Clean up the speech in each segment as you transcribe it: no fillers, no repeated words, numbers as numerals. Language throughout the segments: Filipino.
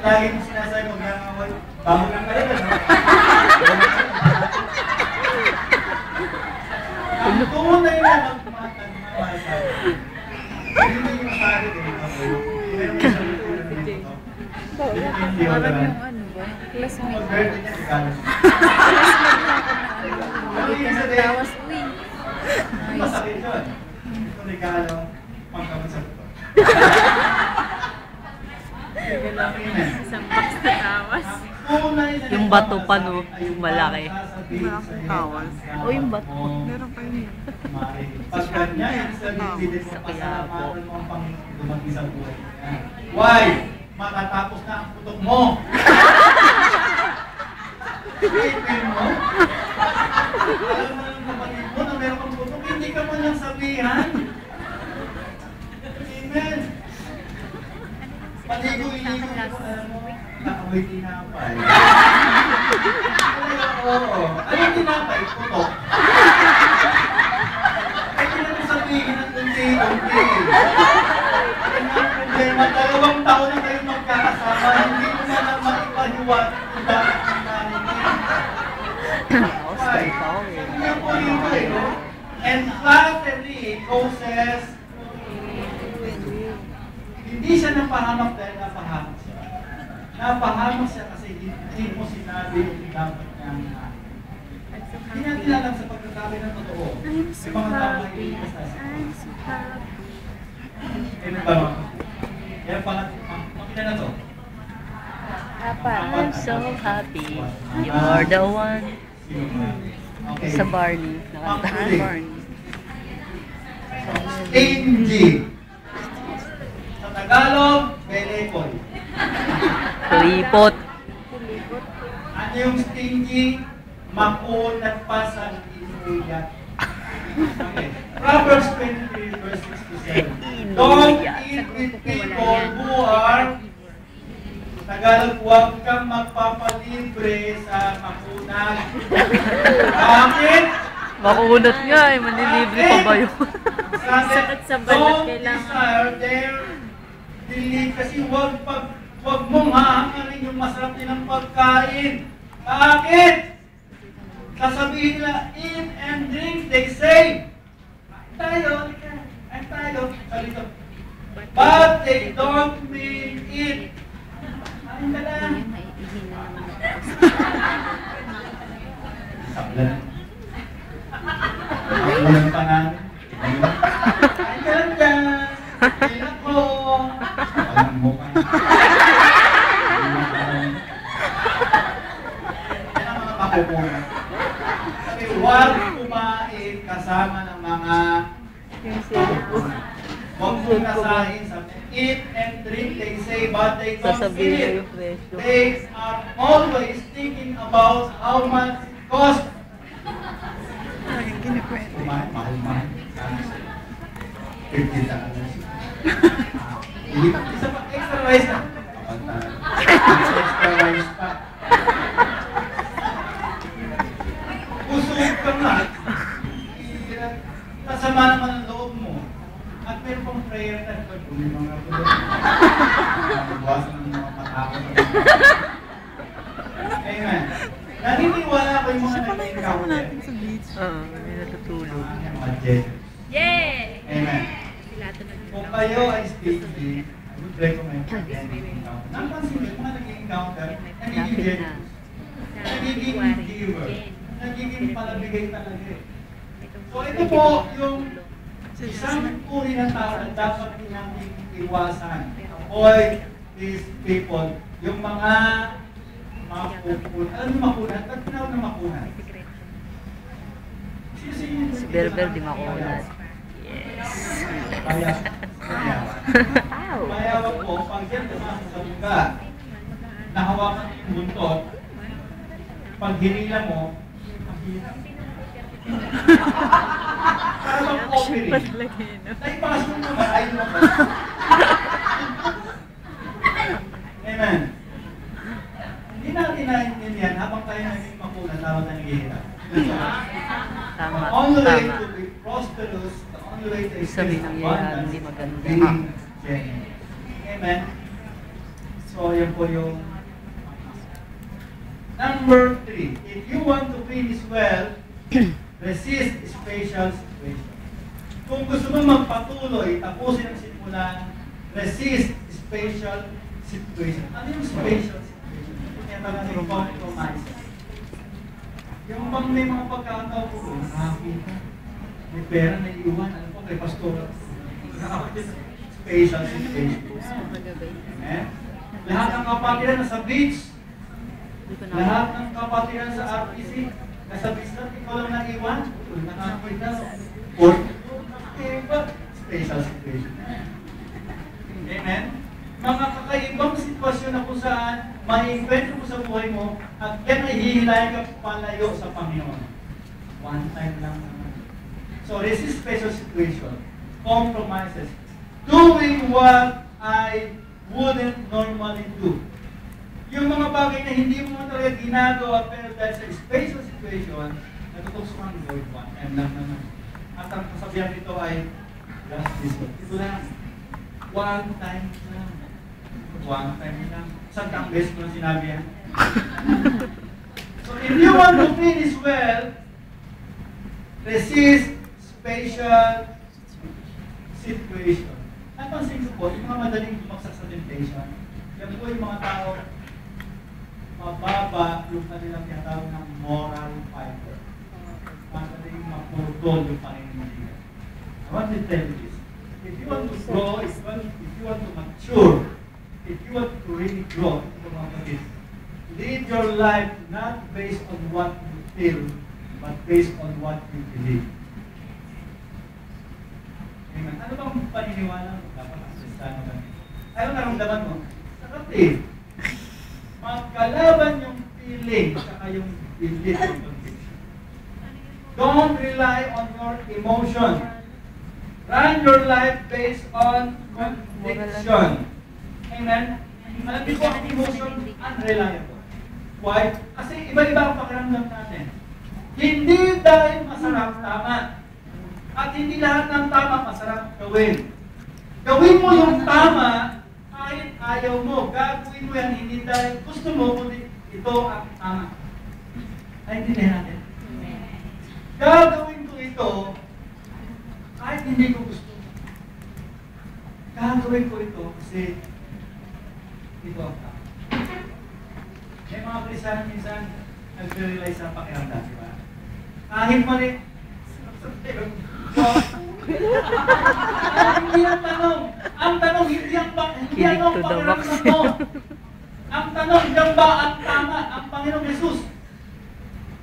lagi mo sinasabi mo, bago lang kayo, no? Tungo na yun na magmamahal tayo. Hindi mo yung masabi din. Meron mo sabi ko na nito. Hindi ko parang yung ano ba? Classmate. Mag-birthday niya, regalo. Hindi ka nagtawas. Uy. Masakit yun. Ito regalo, pangkamot sa buto. Isang box na tawas. Yung bato pa, no? Yung malaki. Malaking tawas. O yung bato. Meron kayo niya. Pag ganyan, sabihin mo pasalamatan mo ang Panginoon dumating sa buhay niya. Why? Matatapos na ang putok mo. Isipin mo? Alam mo ng kapatid mo na meron kang putok, hindi ka man lang sabihan. Amen. Paligo-iligo ko, alam mo, nakamoy tinapay. Oo. Anong tinapay? Putok. Ay, hindi mo sabihin ng unti-unti. Yan ang problema. 2 taon na kayo magkakasama, hindi mo na lang maipahiwat kung bakit ang narinig. Why? Hindi po yun eh, no? And flattery causes hindi siya napahamak dahil napahamak siya. Napahamak siya kasi hindi mo sinabi yung dapat niyang hindi natin alam sa pagkakabi ng totoo. I'm so Yung mga tao na happy. iiwas I'm so happy. Ano ba mga? Yan pala, makita na to. I'm so happy. You're the one. Okay. Sa Barney. Nakatahan Barney. Stingy. Sa Tagalog, belekoy. Kuripot. Ano yung stingy? Makunat pa sa inuyat. Okay. Proverbs 23 verse 67. Don't eat with people who are Tagalog, huwag kang magpapalibre sa makunat. Bakit? Makunat nga eh. Manilibre pa ba yun? Sakit sa balat, kailangan. Don't desire their belief kasi huwag mong hahangarin yung masarap nilang pagkain. Bakit? Sasabihin nila, eat and drink, they say. Tayo, sabi ito. But they don't mean it. Ano ka lang? Sablan. Sablan pa namin. Ay, ganda. Ay, ako. Alam mo ka. Yan ang mga kapupunan. Sabi, huwag kumain kasama ng mga huwag kumasahin sa eat and drink, they say, but they don't Sasabihin feel yung presyo. They are always thinking about how much it costs. Ay, kinikwento. Mahal. 50 dollars. Isa pa, extra rice na. Extra rice pa. Busog ka nga. Kasama naman ang loob mo. At meron pang prayer na pag may mga bulot. Mabawasan ng mga matakot. Amen. Naniniwala ko yung mga nag-encounter. natin sa beach. Oo, hindi natutulog. Mga Jesus. Yay! Amen. Sila ito Kung kayo ay stingy, I would recommend you encounter. Napansin niyo, mga nag-encounter, nagiging generous. Nagiging giver. Nagiging palabigay talaga eh. So ito po yung isang uri ng tao na dapat natin iwasan. Avoid these people. Yung mga makukunan. Alam mo makunan? Ba't tinawag na makunan? Si Berber di makunat. Yes. Mayawag po, pag yan pumasok sa buga, nahawakan mo yung buntot, pag hinila mo, ang hirap. Para bang offering. Naipasok mo ba? Ayaw mo ba? Amen. Hindi natin naintindihan habang tayo naging makunan, habang tayo naghihirap. Tama, The only way tama. to be prosperous, the only way to Sabi experience ng yaya, abundance, hindi maganda. being genuine. Amen. So, yan po yung number 3. If you want to finish well, resist special situation. Kung gusto mo magpatuloy, tapusin ang simulan, resist special situation. Ano yung special situation? Kaya talaga yung compromise. Yung bang may mga pagkakataon ko, nakakita, may pera na iwan, ano po, kay pastor, special situation. Amen? Lahat ng kapatiran nasa beach, lahat ng kapatiran sa RPC, nasa beach lang, ikaw lang naiwan, nakakita, or, special situation. Amen? Mga kakaibang sitwasyon na kung saan maiinkwentro mo sa buhay mo at yan ay hihilahin ka palayo sa Panginoon. One time lang naman. So, this is special situation. Compromises. Doing what I wouldn't normally do. Yung mga bagay na hindi mo talaga ginagawa pero dahil sa special situation, natutukso kang Lord, one time lang naman. At ang kasabihan nito ay, just this one. Ito lang. One time lang. One time lang. Saan ang best mo na sinabi yan? So if you want to finish well, resist special situation. Napansin ko po, yung mga madaling bumaksak sa temptation, yan po yung mga tao, mababa yung kanilang tinatawag ng moral fiber. Madaling mapurtol yung paninindigan. I want to tell you this. If you want to grow, if you want to mature, if you want to really grow, live your life not based on what you feel, but based on what you believe. Amen. Ano bang paniniwala mo? Dapat ang Kristiyano ka. Ano naramdaman mo? Sakat eh. Magkalaban yung feeling saka yung belief or conviction. Don't rely on your emotion. Run your life based on conviction. Amen? Alam niyo po, ang emotion, unreliable. Why? Kasi iba-iba ang pakiramdam natin. Hindi dahil masarap, tama. At hindi lahat ng tama masarap gawin. Gawin mo yung tama kahit ayaw mo. Gagawin mo yan hindi dahil gusto mo, kundi ito ang tama. Ay, hindi natin. Gagawin ko ito kahit hindi ko gusto. Gagawin ko ito kasi ito ang tama. May mga Kristiyano minsan nag-realize sa pakiramdam, di ba? Kahit mali, hindi ang tanong. Ang tanong, hindi ang pakiramdam mo. Ang tanong, diyan ba ang tama? Ang Panginoong Jesus.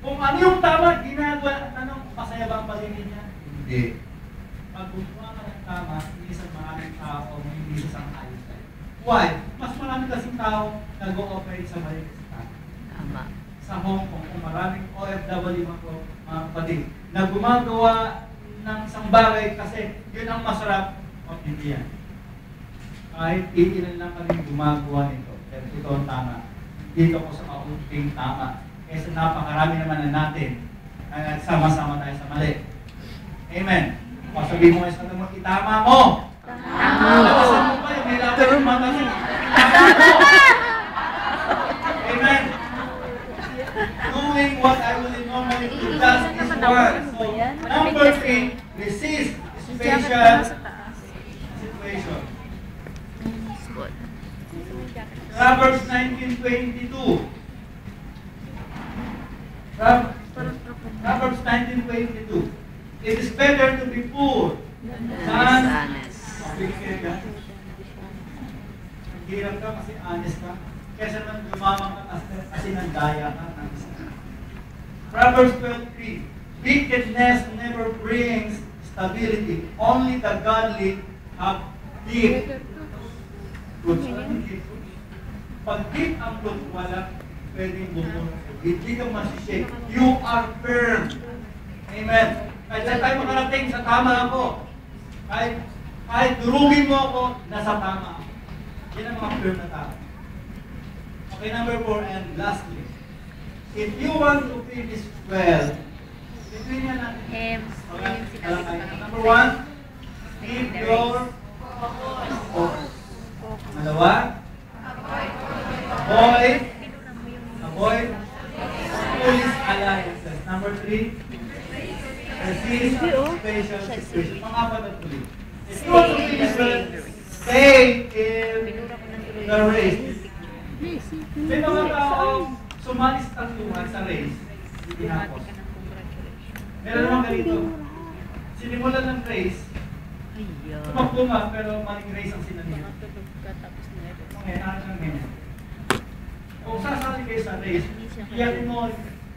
Kung ano yung tama, ginagawa ang tanong, masaya ba ang paligid niya? Hindi. Pag gumawa ka ng tama, hindi sa maraming tao, hindi sa sang-ayos tayo. Why? Mas marami kasing tao nag-ooperate sa mali kasi tao. Tama. Sa Hong Kong, kung maraming OFW mga kapatid, na gumagawa ng isang bagay kasi yun ang masarap o hindi yan. Kahit iilan lang kami gumagawa nito, pero ito ang tama. Dito ko sa kaunting tama. Kaysa napakarami naman na natin na nagsama-sama tayo sa mali. Amen. O sabihin mo sa mo, itama mo! Tama mo! Lakasan mo pa yun, may laban yung mata siya. Itama mo! Amen. Doing what I will normally do, that's this one. So, number 3, resist special situation. Proverbs 19:22. Proverbs 19:22. It is better to be poor than honest. Hirap ka kasi honest ka. Kesa naman gumamang ka kasi nandaya ka. Proverbs 12:3. Wickedness never brings stability. Only the godly have deep roots. Pag deep ang root, wala pwedeng bumulong. Hindi ka masishake. You are firm. Amen. Kahit saan tayo makarating, sa tama ako. Kahit durugin mo ako, nasa tama ako. Yan ang mga firm na tao. Okay, number 4 and lastly. If you want to finish well, between yan natin. Number 1, keep your focus. Dalawa, Say in Pinura ko ng tuloy. the race. Picture. May mga taong sumali sa taktuhan sa race, Bumati tinapos. ka ng congratulations. Meron naman ganito. Sinimulan ng race, Ayan. tumakbo nga, pero maling race ang sinanihan. Mga tulog ka tapos meron. Ngayon, ano lang ganyan. Kung sasali kayo sa race, iyan mo,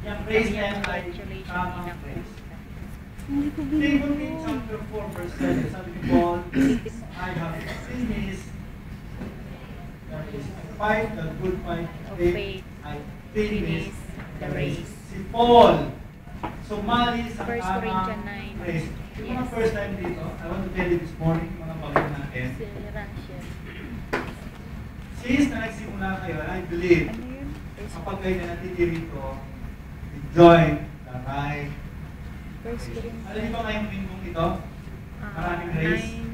yung race na yan ay tamang race. Timothy chapter 4 verse 7, sabi ni Paul, I have finished the fight, the good fight of faith, I finished the race. Si Paul, sumali sa 1 tamang Corinthians 9. race. Yung mga first time dito, I want to tell you this morning, mga pagod natin, Si Rachel. since na nagsimula kayo, and I believe, Ano yun? kapag kayo na natitirito, join the right. First Corinthians. Alam niyo ba ngayong linggong ito? Maraming race. 9,